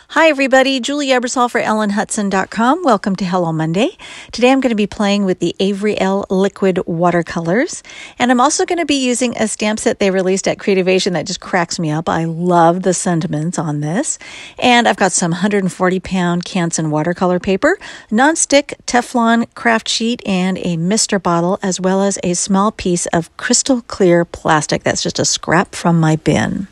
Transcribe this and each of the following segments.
Hi everybody, Julie Ebersol for ellenhutson.com. Welcome to Hello Monday. Today I'm going to be playing with the Avery L liquid watercolors, and I'm also going to be using a stamp set they released at Creative Asian that just cracks me up. I love the sentiments on this. And I've got some 140-pound Canson watercolor paper, non-stick Teflon craft sheet, and a mister bottle, as well as a small piece of crystal clear plastic that's just a scrap from my bin.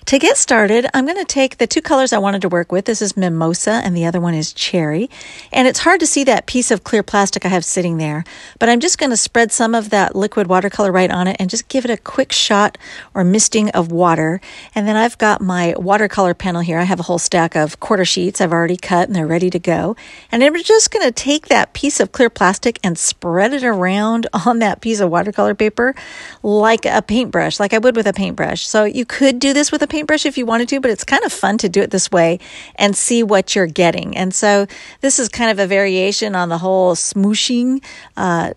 To get started, I'm going to take the two colors I wanted to work with. This is Mimosa and the other one is Cherry. And it's hard to see that piece of clear plastic I have sitting there, but I'm just going to spread some of that liquid watercolor right on it and just give it a quick shot or misting of water. And then I've got my watercolor panel here. I have a whole stack of quarter sheets I've already cut and they're ready to go. And I'm just going to take that piece of clear plastic and spread it around on that piece of watercolor paper like a paintbrush, like I would with a paintbrush. So you could do this with a paintbrush if you wanted to, but it's kind of fun to do it this way and see what you're getting. And so this is kind of a variation on the whole smooshing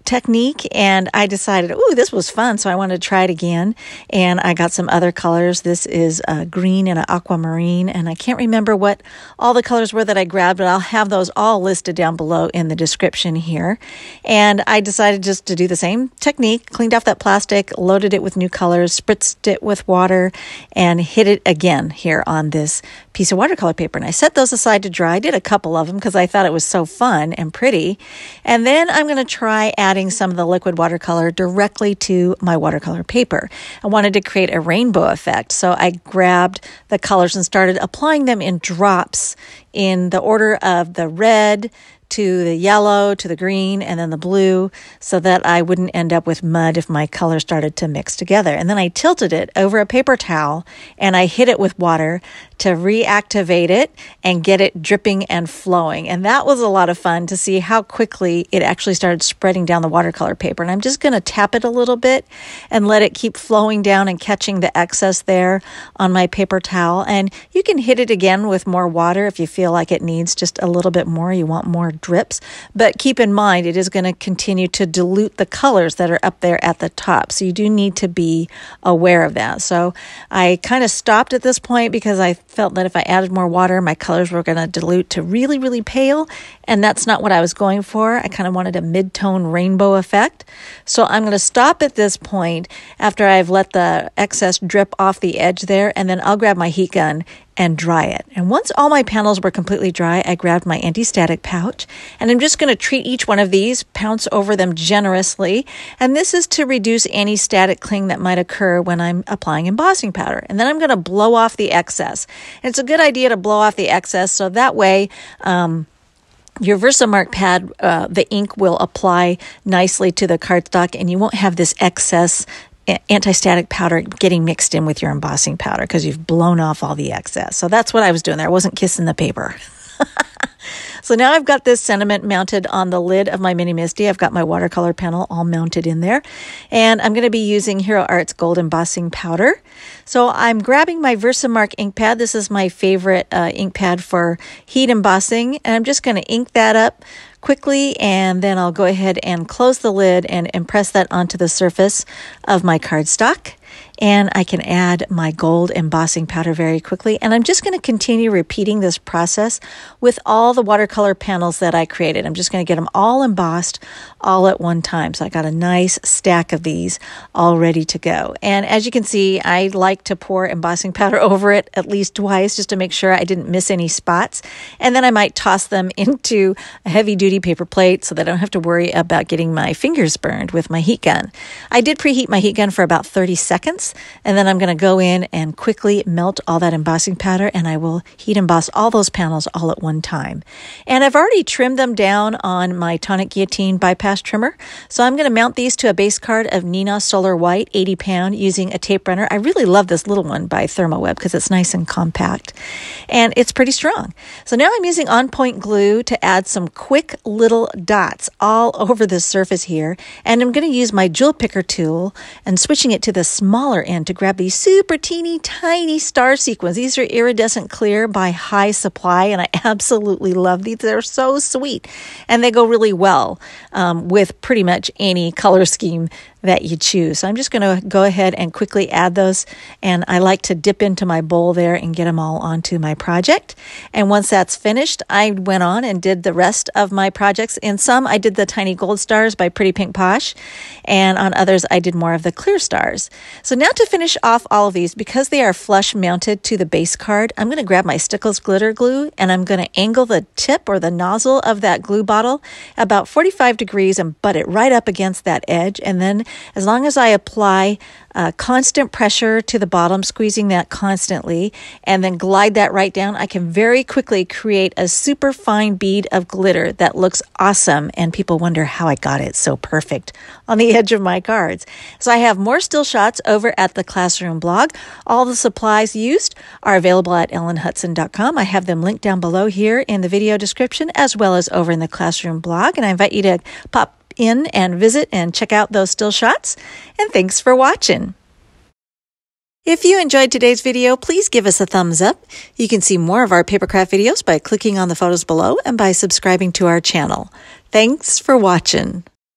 technique. And I decided, ooh, this was fun. So I wanted to try it again. And I got some other colors. This is green and an aquamarine. And I can't remember what all the colors were that I grabbed, but I'll have those all listed down below in the description here. And I decided just to do the same technique, cleaned off that plastic, loaded it with new colors, spritzed it with water, and hit it again here on this piece of watercolor paper. And I set those aside to dry. I did a couple of them because I thought it was so fun and pretty. And then I'm going to try adding some of the liquid watercolor directly to my watercolor paper. I wanted to create a rainbow effect. So I grabbed the colors and started applying them in drops in the order of the red to the yellow, to the green, and then the blue, so that I wouldn't end up with mud if my colors started to mix together. And then I tilted it over a paper towel, and I hit it with water to reactivate it and get it dripping and flowing. And that was a lot of fun to see how quickly it actually started spreading down the watercolor paper. And I'm just going to tap it a little bit and let it keep flowing down and catching the excess there on my paper towel. And you can hit it again with more water if you feel like it needs just a little bit more. You want more drips. But keep in mind, it is going to continue to dilute the colors that are up there at the top. So you do need to be aware of that. So I kind of stopped at this point because I felt that if I added more water, my colors were going to dilute to really, really pale. And that's not what I was going for. I kind of wanted a mid-tone rainbow effect. So I'm going to stop at this point after I've let the excess drip off the edge there. And then I'll grab my heat gun and dry it. And once all my panels were completely dry, I grabbed my anti-static pouch, and I'm just going to treat each one of these, pounce over them generously, and this is to reduce any static cling that might occur when I'm applying embossing powder. And then I'm going to blow off the excess. And it's a good idea to blow off the excess so that way your Versamark pad, the ink will apply nicely to the cardstock, and you won't have this excess anti-static powder getting mixed in with your embossing powder because you've blown off all the excess. So that's what I was doing there. I wasn't kissing the paper. So now I've got this sentiment mounted on the lid of my Mini Misty. I've got my watercolor panel all mounted in there. And I'm going to be using Hero Art's Gold Embossing Powder. So I'm grabbing my Versamark ink pad. This is my favorite ink pad for heat embossing. And I'm just going to ink that up quickly, and then I'll go ahead and close the lid and impress that onto the surface of my cardstock. And I can add my gold embossing powder very quickly. And I'm just going to continue repeating this process with all the watercolor panels that I created. I'm just going to get them all embossed all at one time. So I got a nice stack of these all ready to go. And as you can see, I like to pour embossing powder over it at least twice just to make sure I didn't miss any spots. And then I might toss them into a heavy-duty paper plate so that I don't have to worry about getting my fingers burned with my heat gun. I did preheat my heat gun for about 30 seconds. And then I'm going to go in and quickly melt all that embossing powder, and I will heat emboss all those panels all at one time. And I've already trimmed them down on my Tonic Guillotine bypass trimmer. So I'm going to mount these to a base card of Neenah Solar White 80-pound using a tape runner. I really love this little one by ThermoWeb because it's nice and compact, and it's pretty strong. So now I'm using On Point glue to add some quick little dots all over the surface here. And I'm going to use my jewel picker tool and switching it to the smaller end to grab these super teeny tiny star sequins. These are iridescent clear by High Supply, and I absolutely love these. They're so sweet, and they go really well with pretty much any color scheme that you choose. So I'm just going to go ahead and quickly add those, and I like to dip into my bowl there and get them all onto my project. And once that's finished, I went on and did the rest of my projects. In some, I did the tiny gold stars by Pretty Pink Posh, and on others, I did more of the clear stars. So now to finish off all of these, because they are flush mounted to the base card, I'm going to grab my Stickles glitter glue, and I'm going to angle the tip or the nozzle of that glue bottle about 45 degrees and butt it right up against that edge. And then as long as I apply constant pressure to the bottom, squeezing that constantly, and then glide that right down, I can very quickly create a super fine bead of glitter that looks awesome, and people wonder how I got it so perfect on the edge of my cards. So I have more still shots over at the Classroom blog. All the supplies used are available at ellenhutson.com. I have them linked down below here in the video description, as well as over in the Classroom blog, and I invite you to pop in and visit and check out those still shots. And thanks for watching. If you enjoyed today's video, please give us a thumbs up. You can see more of our papercraft videos by clicking on the photos below and by subscribing to our channel. Thanks for watching.